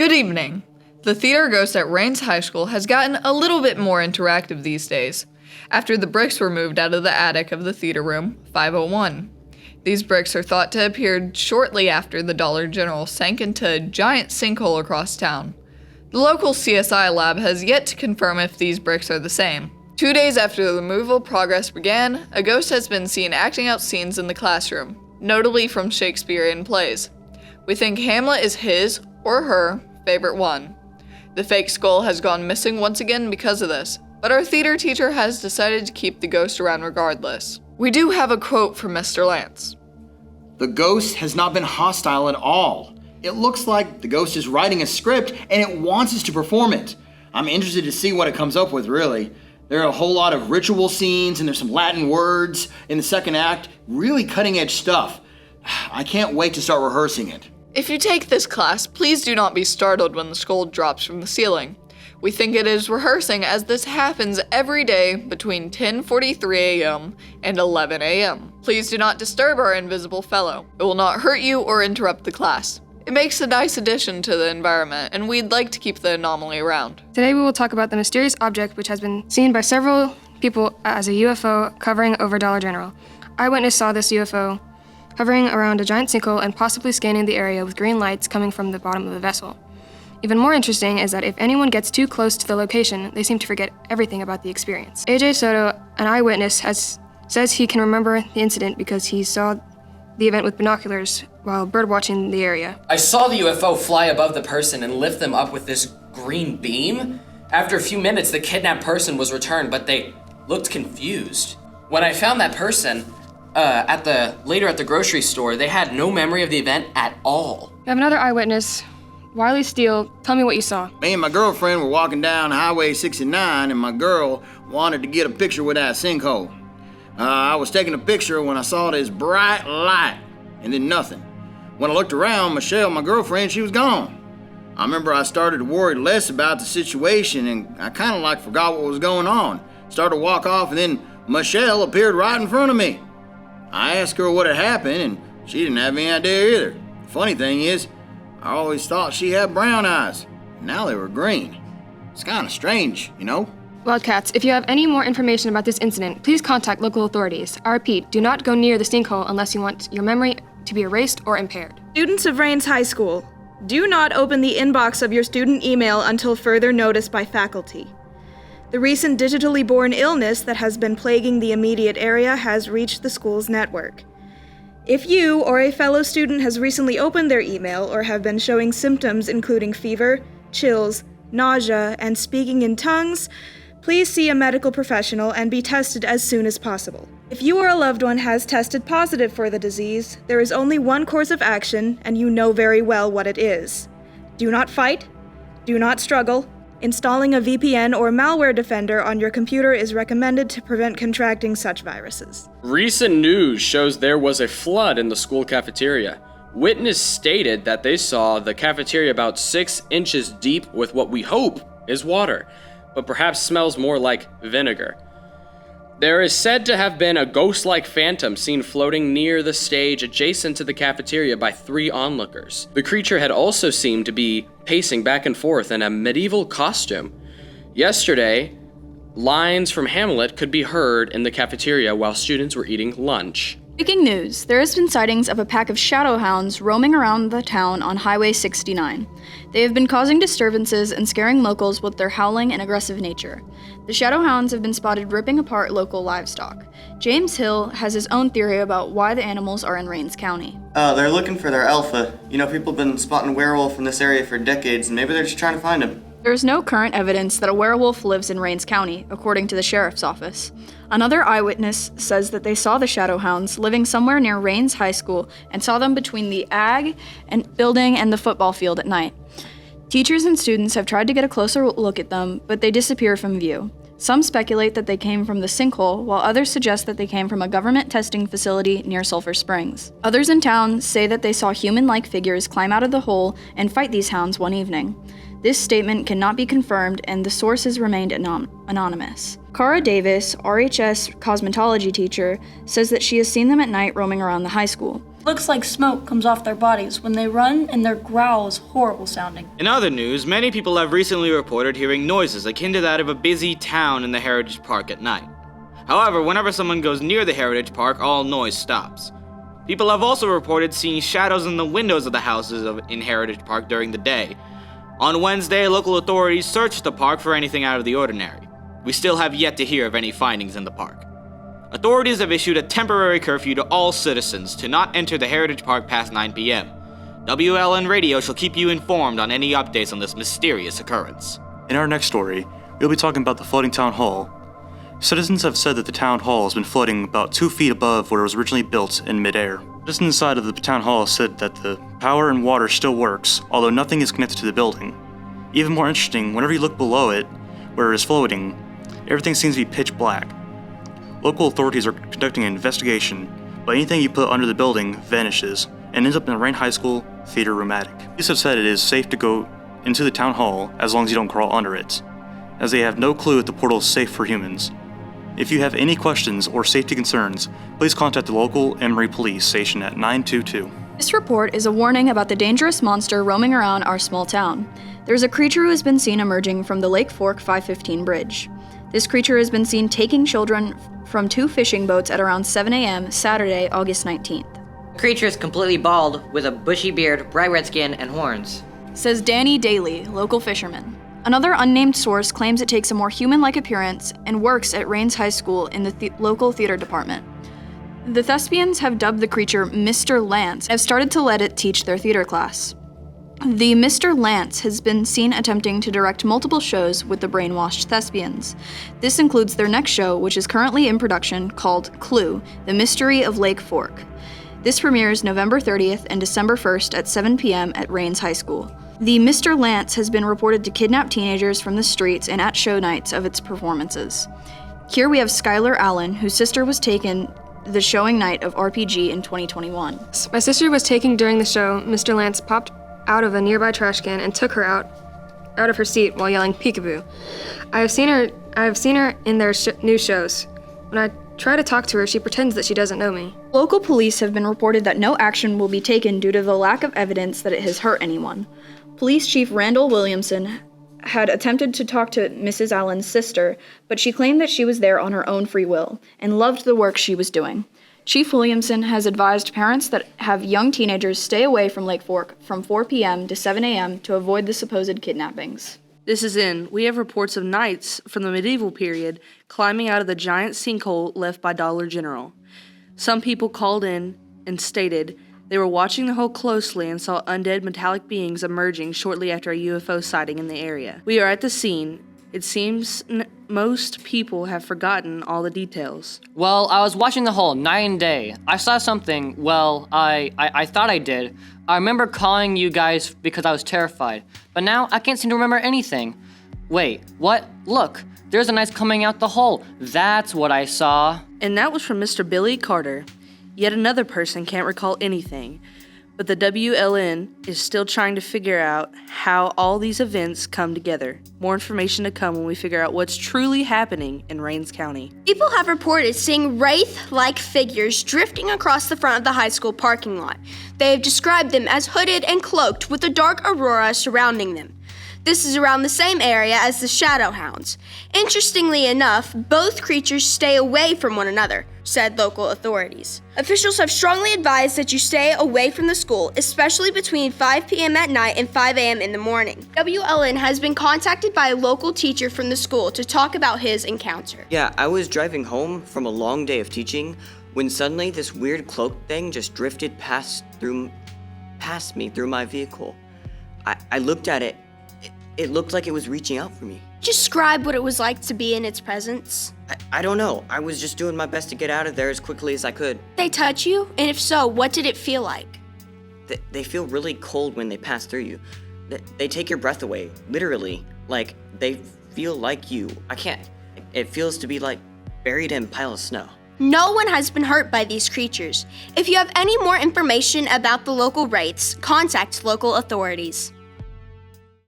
Good evening. The theater ghost at Rains High School has gotten a little bit more interactive these days, after the bricks were moved out of the attic of the theater room 501. These bricks are thought to have appeared shortly after the Dollar General sank into a giant sinkhole across town. The local CSI lab has yet to confirm if these bricks are the same. 2 days after the removal progress began, a ghost has been seen acting out scenes in the classroom, notably from Shakespearean plays. We think Hamlet is his, or her, favorite one. The fake skull has gone missing once again because of this, but our theater teacher has decided to keep the ghost around regardless. We do have a quote from Mr. Lance. The ghost has not been hostile at all. It looks like the ghost is writing a script and it wants us to perform it. I'm interested to see what it comes up with, really. There are a whole lot of ritual scenes and there's some Latin words in the second act. Really cutting edge stuff. I can't wait to start rehearsing it. If you take this class, please do not be startled when the skull drops from the ceiling. We think it is rehearsing as this happens every day between 10:43 a.m. and 11 a.m. Please do not disturb our invisible fellow. It will not hurt you or interrupt the class. It makes a nice addition to the environment, and we'd like to keep the anomaly around. Today we will talk about the mysterious object which has been seen by several people as a UFO hovering over Dollar General. Eyewitness saw this UFO hovering around a giant sinkhole and possibly scanning the area with green lights coming from the bottom of the vessel. Even more interesting is that if anyone gets too close to the location, they seem to forget everything about the experience. AJ Soto, an eyewitness, says he can remember the incident because he saw the event with binoculars while birdwatching the area. I saw the UFO fly above the person and lift them up with this green beam. After a few minutes, the kidnapped person was returned, but they looked confused. When I found that person, later at the grocery store, they had no memory of the event at all. We have another eyewitness, Wiley Steele. Tell me what you saw. Me and my girlfriend were walking down Highway 69 and my girl wanted to get a picture with that sinkhole. I was taking a picture when I saw this bright light and then nothing. When I looked around, Michelle, my girlfriend, she was gone. I remember I started to worry less about the situation and I kind of forgot what was going on. Started to walk off and then Michelle appeared right in front of me. I asked her what had happened, and she didn't have any idea either. The funny thing is, I always thought she had brown eyes. Now they were green. It's kind of strange, you know? Wildcats, if you have any more information about this incident, please contact local authorities. I repeat, do not go near the sinkhole unless you want your memory to be erased or impaired. Students of Rains High School, do not open the inbox of your student email until further notice by faculty. The recent digitally born illness that has been plaguing the immediate area has reached the school's network. If you or a fellow student has recently opened their email or have been showing symptoms including fever, chills, nausea, and speaking in tongues, please see a medical professional and be tested as soon as possible. If you or a loved one has tested positive for the disease, there is only one course of action, and you know very well what it is. Do not fight. Do not struggle. Installing a VPN or malware defender on your computer is recommended to prevent contracting such viruses. Recent news shows there was a flood in the school cafeteria. Witness stated that they saw the cafeteria about 6 inches deep with what we hope is water, but perhaps smells more like vinegar. There is said to have been a ghost-like phantom seen floating near the stage adjacent to the cafeteria by 3 onlookers. The creature had also seemed to be pacing back and forth in a medieval costume. Yesterday, lines from Hamlet could be heard in the cafeteria while students were eating lunch. Breaking news, there has been sightings of a pack of shadow hounds roaming around the town on Highway 69. They have been causing disturbances and scaring locals with their howling and aggressive nature. The shadow hounds have been spotted ripping apart local livestock. James Hill has his own theory about why the animals are in Rains County. They're looking for their alpha. You know, people have been spotting werewolf in this area for decades, and maybe they're just trying to find him. There is no current evidence that a werewolf lives in Rains County, according to the sheriff's office. Another eyewitness says that they saw the shadow hounds living somewhere near Rains High School and saw them between the ag and building and the football field at night. Teachers and students have tried to get a closer look at them, but they disappear from view. Some speculate that they came from the sinkhole, while others suggest that they came from a government testing facility near Sulphur Springs. Others in town say that they saw human-like figures climb out of the hole and fight these hounds one evening. This statement cannot be confirmed, and the sources remained anonymous. Cara Davis, RHS cosmetology teacher, says that she has seen them at night roaming around the high school. Looks like smoke comes off their bodies when they run, and their growl is horrible sounding. In other news, many people have recently reported hearing noises akin to that of a busy town in the Heritage Park at night. However, whenever someone goes near the Heritage Park, all noise stops. People have also reported seeing shadows in the windows of the houses in Heritage Park during the day. On Wednesday, local authorities searched the park for anything out of the ordinary. We still have yet to hear of any findings in the park. Authorities have issued a temporary curfew to all citizens to not enter the Heritage Park past 9 p.m. WLN Radio shall keep you informed on any updates on this mysterious occurrence. In our next story, we'll be talking about the floating town hall. Citizens have said that the town hall has been floating about 2 feet above where it was originally built in midair. Just inside of the town hall said that the power and water still works, although nothing is connected to the building. Even more interesting, whenever you look below it, where it is floating, everything seems to be pitch black. Local authorities are conducting an investigation, but anything you put under the building vanishes and ends up in the Rain High School theater room attic. Police have said it is safe to go into the town hall as long as you don't crawl under it, as they have no clue if the portal is safe for humans. If you have any questions or safety concerns, please contact the local Emory Police Station at 922. This report is a warning about the dangerous monster roaming around our small town. There's a creature who has been seen emerging from the Lake Fork 515 bridge. This creature has been seen taking children from 2 fishing boats at around 7 a.m. Saturday, August 19th. The creature is completely bald, with a bushy beard, bright red skin, and horns. Says Danny Daly, local fisherman. Another unnamed source claims it takes a more human-like appearance and works at Rains High School in the local theater department. The thespians have dubbed the creature Mr. Lance and have started to let it teach their theater class. The Mr. Lance has been seen attempting to direct multiple shows with the brainwashed thespians. This includes their next show, which is currently in production, called Clue, The Mystery of Lake Fork. This premieres November 30th and December 1st at 7 p.m. at Rains High School. The Mr. Lance has been reported to kidnap teenagers from the streets and at show nights of its performances. Here we have Skylar Allen, whose sister was taken the showing night of RPG in 2021. My sister was taken during the show. Mr. Lance popped out of a nearby trash can and took her out of her seat while yelling peekaboo. I have seen her in their new shows. When I try to talk to her, she pretends that she doesn't know me. Local police have been reported that no action will be taken due to the lack of evidence that it has hurt anyone. Police Chief Randall Williamson had attempted to talk to Mrs. Allen's sister, but she claimed that she was there on her own free will and loved the work she was doing. Chief Williamson has advised parents that have young teenagers stay away from Lake Fork from 4 p.m. to 7 a.m. to avoid the supposed kidnappings. This is in. We have reports of knights from the medieval period climbing out of the giant sinkhole left by Dollar General. Some people called in and stated they were watching the hole closely and saw undead metallic beings emerging shortly after a UFO sighting in the area. We are at the scene. It seems most people have forgotten all the details. Well, I was watching the hole night and day. I saw something, well, I thought I did. I remember calling you guys because I was terrified, but now I can't seem to remember anything. Wait, what? Look, there's a knight coming out the hole. That's what I saw. And that was from Mr. Billy Carter. Yet another person can't recall anything, but the WLN is still trying to figure out how all these events come together. More information to come when we figure out what's truly happening in Rains County. People have reported seeing wraith-like figures drifting across the front of the high school parking lot. They have described them as hooded and cloaked with a dark aurora surrounding them. This is around the same area as the shadow hounds. Interestingly enough, both creatures stay away from one another, said local authorities. Officials have strongly advised that you stay away from the school, especially between 5 p.m. at night and 5 a.m. in the morning. WLN has been contacted by a local teacher from the school to talk about his encounter. Yeah, I was driving home from a long day of teaching when suddenly this weird cloak thing just drifted past me through my vehicle. I looked at it. It looked like it was reaching out for me. Describe what it was like to be in its presence. I don't know. I was just doing my best to get out of there as quickly as I could. They touch you? And if so, what did it feel like? They feel really cold when they pass through you. They take your breath away, literally. Like, they feel like you. I can't. It feels to be like buried in a pile of snow. No one has been hurt by these creatures. If you have any more information about the local wraiths, contact local authorities.